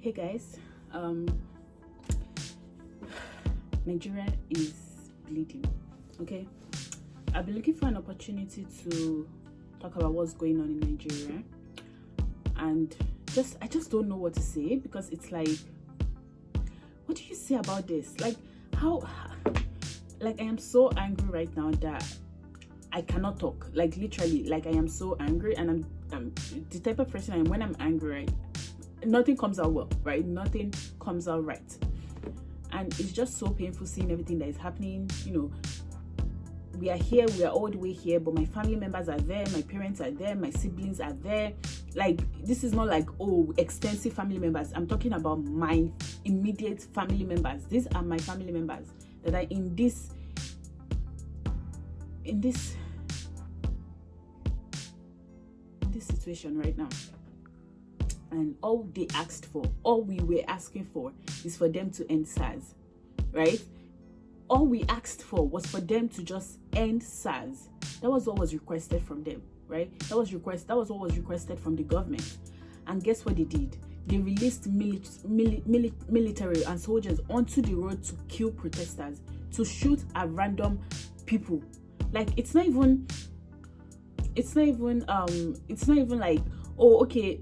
Hey guys, Nigeria is bleeding. Okay, I've been looking for an opportunity to talk about what's going on in Nigeria, and I just don't know what to say, because it's like, what do you say about this? Like, how, like, I am so angry right now that I cannot talk. Like, literally, like, I am so angry, and I'm the type of person I am. When I'm angry, right, nothing comes out well, right? Nothing comes out right. And it's just so painful seeing everything that is happening. You know, we are here, we are all the way here, but my family members are there, my parents are there, my siblings are there. Like, this is not like, oh, extensive family members. I'm talking about my immediate family members. These are my family members that are in this situation right now. And all they asked for, all we were asking for, is for them to end SARS, right? All we asked for was for them to just end SARS. That was what was requested from them, right? That was what was requested from the government. And guess what they did? They released military and soldiers onto the road to kill protesters, to shoot at random people. Like, it's not even like, oh, okay,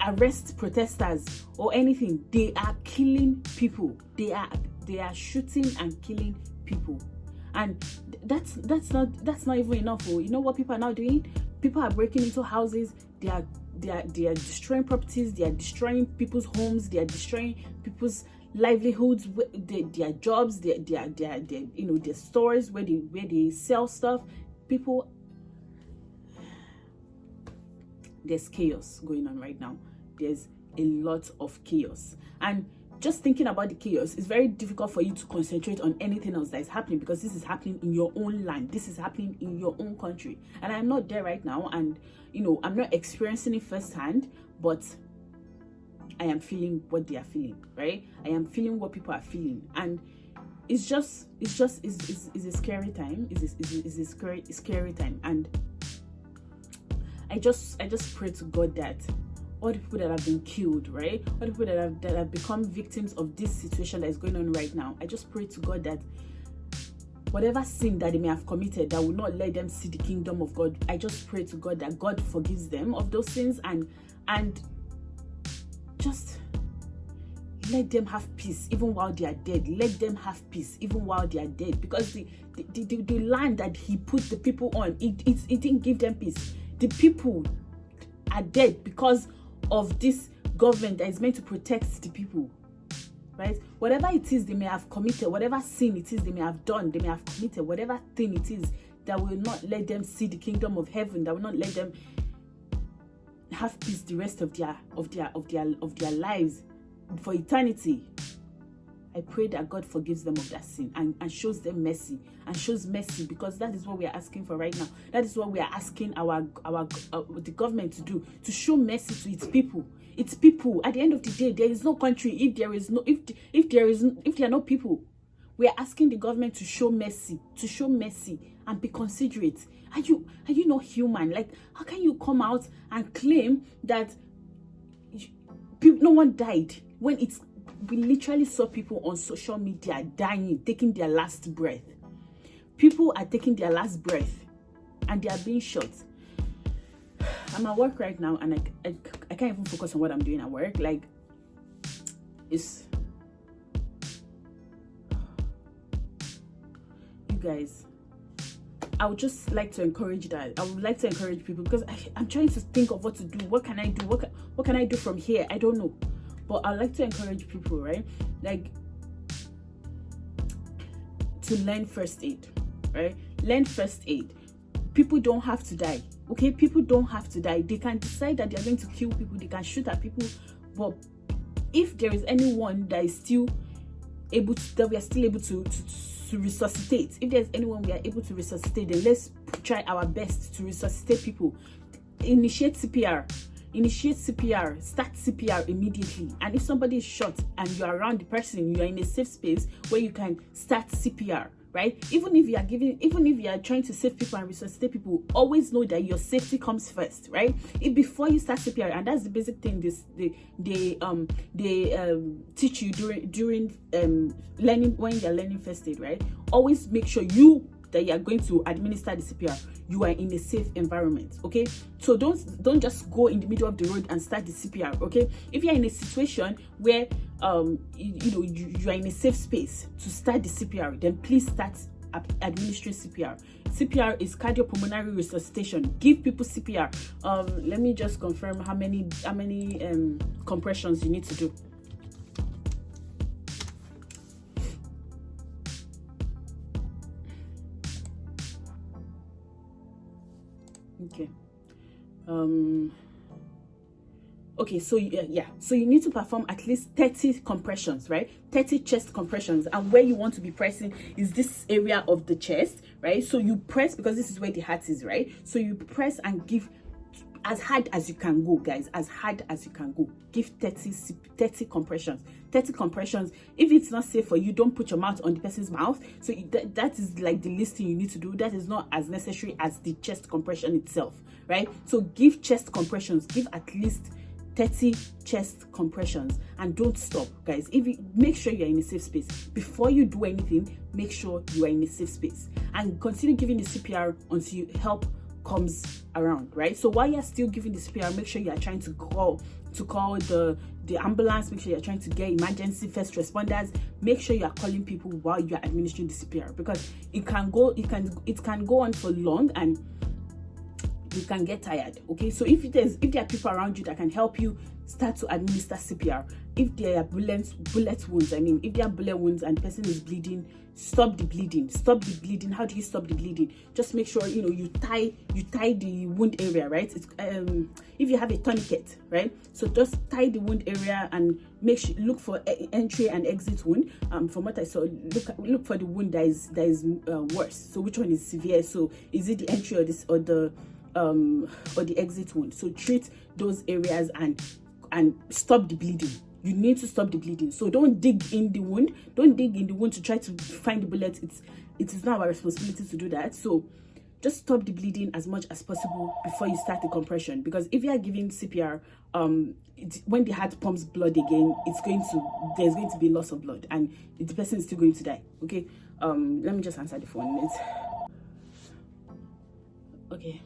arrest protesters or anything. They are killing people. They are shooting and killing people. And that's not even enough. You know what people are now doing? People are breaking into houses. They are destroying properties. They are destroying people's homes. They are destroying people's livelihoods, their jobs, their stores where they sell stuff. People, there's chaos going on right now. There's a lot of chaos, and just thinking about the chaos, it's very difficult for you to concentrate on anything else that is happening, because this is happening in your own land. This is happening in your own country, and I'm not there right now, and I'm not experiencing it firsthand, but I am feeling what they are feeling, right? I am feeling what people are feeling, and it's a scary time. It's a scary time, and I just pray to God that all the people that have been killed, right? All the people that have become victims of this situation that is going on right now, I just pray to God that whatever sin that they may have committed that will not let them see the kingdom of God, I just pray to God that God forgives them of those sins, and just let them have peace even while they are dead. Let them have peace even while they are dead, because the land that he put the people on, it didn't give them peace. The people are dead because of this government that is meant to protect the people, right? Whatever it is they may have committed, whatever sin it is they may have done, they may have committed, whatever thing it is that will not let them see the kingdom of heaven, that will not let them have peace the rest of their lives for eternity. I pray that God forgives them of that sin and shows them mercy, and shows mercy, because that is what we are asking for right now. That is what we are asking the government to do, to show mercy to its people. Its people. At the end of the day, there is no country if there are no people. We are asking the government to show mercy and be considerate. Are you not human? Like, how can you come out and claim that no one died when we literally saw people on social media dying, taking their last breath? People are taking their last breath and they are being shot. I'm at work right now, and I can't even focus on what I'm doing at work. Like, it's, you guys, I would just like to encourage that. I would like to encourage people, because I'm trying to think of what to do. What can I do? What can I do from here? I don't know. But I'd like to encourage people, right? Like, to learn first aid, right? Learn first aid. People don't have to die, okay? People don't have to die. They can decide that they are going to kill people. They can shoot at people. But if there is anyone that is still able to, that we are still able to resuscitate, if there's anyone we are able to resuscitate, then let's try our best to resuscitate people. Initiate CPR, start CPR immediately. And if somebody is shot and you're around the person, you're in a safe space where you can start CPR, right? Even if you are trying to save people and resuscitate people, always know that your safety comes first, right? Before you start CPR, and that's the basic thing they teach you during learning, when you're learning first aid, right? Always make sure that you are going to administer the CPR, you are in a safe environment, okay? So don't just go in the middle of the road and start the CPR, okay? If you're in a situation where you are in a safe space to start the CPR, then please start administering CPR. CPR is cardiopulmonary resuscitation. Give people CPR. Let me just confirm how many compressions you need to do. Okay. Okay, so so you need to perform at least 30 compressions, right? 30 chest compressions, and where you want to be pressing is this area of the chest, right? So you press, because this is where the heart is, right? So you press and give as hard as you can go, guys, as hard as you can go. Give 30 compressions. 30 compressions. If it's not safe for you, don't put your mouth on the person's mouth. So that is like the least thing you need to do. That is not as necessary as the chest compression itself, right? So give chest compressions. Give at least 30 chest compressions, and don't stop, guys. Make sure you're in a safe space. Before you do anything, make sure you are in a safe space, and continue giving the CPR until help comes around, right? So while you're still giving the CPR, make sure you are trying to call the ambulance. Make sure you're trying to get emergency first responders. Make sure you are calling people while you are administering the CPR, because it can go on for long and you can get tired, okay? So if there are people around you that can help you, start to administer CPR. If there are bullet wounds, if there are bullet wounds and the person is bleeding, stop the bleeding. How do you stop the bleeding? Just make sure you tie the wound area, right? It's if you have a tourniquet, right? So just tie the wound area and look for entry and exit wound. From what I saw, look for the wound that is worse. So which one is severe? So is it the entry or the exit wound? So treat those areas and stop the bleeding. You need to stop the bleeding. So don't dig in the wound. Don't dig in the wound to try to find the bullet. It is not our responsibility to do that. So just stop the bleeding as much as possible before you start the compression. Because if you are giving CPR, when the heart pumps blood again, there's going to be loss of blood, and the person is still going to die. Okay. Let me just answer the phone. Okay.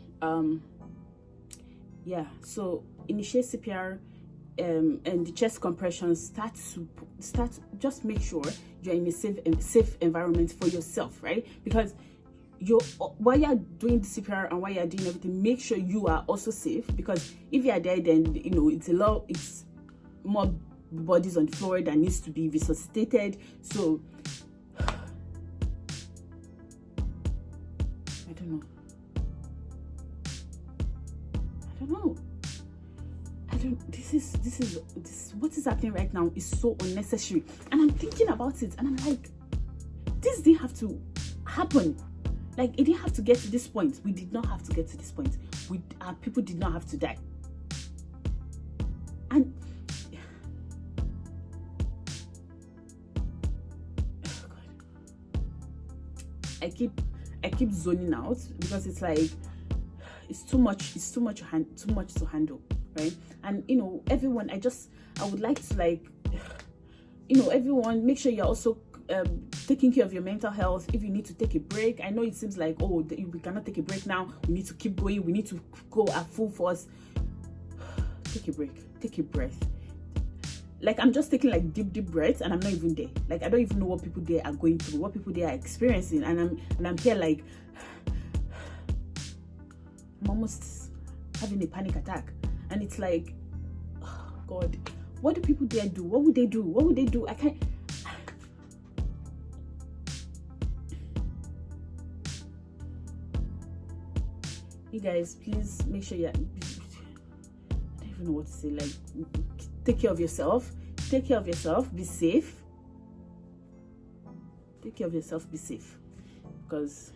So initiate CPR, and the chest compressions start. Just make sure you're in a safe environment for yourself, right? Because while you're doing the CPR and while you're doing everything, make sure you are also safe, because if you are there, then it's more bodies on the floor that needs to be resuscitated. So I don't know. This what is happening right now is so unnecessary, and I'm thinking about it and I'm like, this didn't have to happen. Like, it didn't have to get to this point. We did not have to get to this point. Our people did not have to die. And oh God, I keep zoning out, because it's like it's too much to handle, right? And everyone, I would like to, everyone, make sure you're also taking care of your mental health. If you need to take a break, I know it seems like, we cannot take a break now, we need to keep going, we need to go at full force. Take a break, take a breath. Like, I'm just taking like deep breaths, and I'm not even there. Like, I don't even know what people there are going through, what people there are experiencing, and I'm here like, I'm almost having a panic attack. And it's like, oh God, what do people there do? What would they do? I can't. You guys, please make sure I don't even know what to say. Like, take care of yourself. Be safe. Take care of yourself. Be safe. Because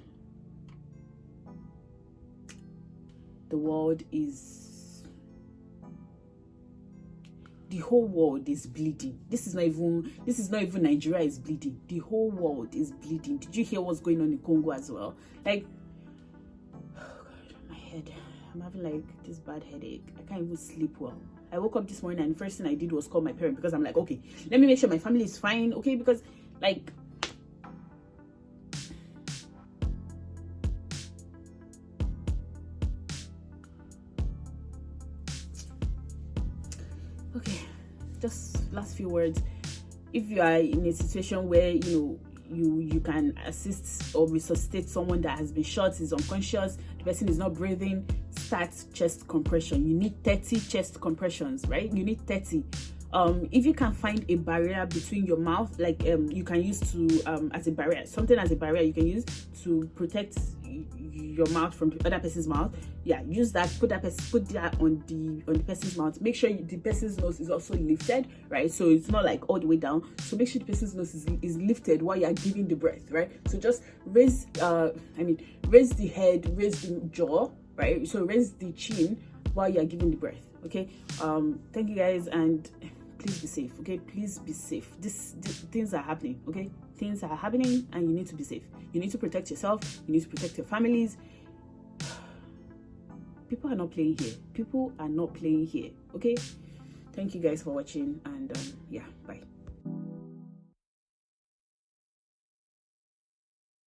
the world is the whole world is bleeding. This is not even Nigeria is bleeding. The whole world is bleeding. Did you hear what's going on in Congo as well? Like, oh God, my head. I'm having like this bad headache. I can't even sleep well. I woke up this morning and the first thing I did was call my parent, because I'm like, okay, let me make sure my family is fine, okay? Because like, okay, just last few words. If you are in a situation where you can assist or resuscitate someone that has been shot, is unconscious, the person is not breathing, start chest compression. You need 30 chest compressions, right? You need 30. If you can find a barrier between your mouth, like you can use to as a barrier, something as a barrier you can use to protect your mouth from the other person's mouth. Yeah, use that. Put that on the person's mouth. Make sure the person's nose is also lifted, right? So it's not like all the way down. So make sure the person's nose is lifted while you're giving the breath, right? So just raise the head, raise the jaw, right? So raise the chin while you're giving the breath. Okay. Thank you guys, and please be safe. Okay, please be safe. This things are happening. Okay, things are happening, and you need to be safe. You need to protect yourself. You need to protect your families. People are not playing here. People are not playing here. Okay. Thank you guys for watching, and yeah, bye.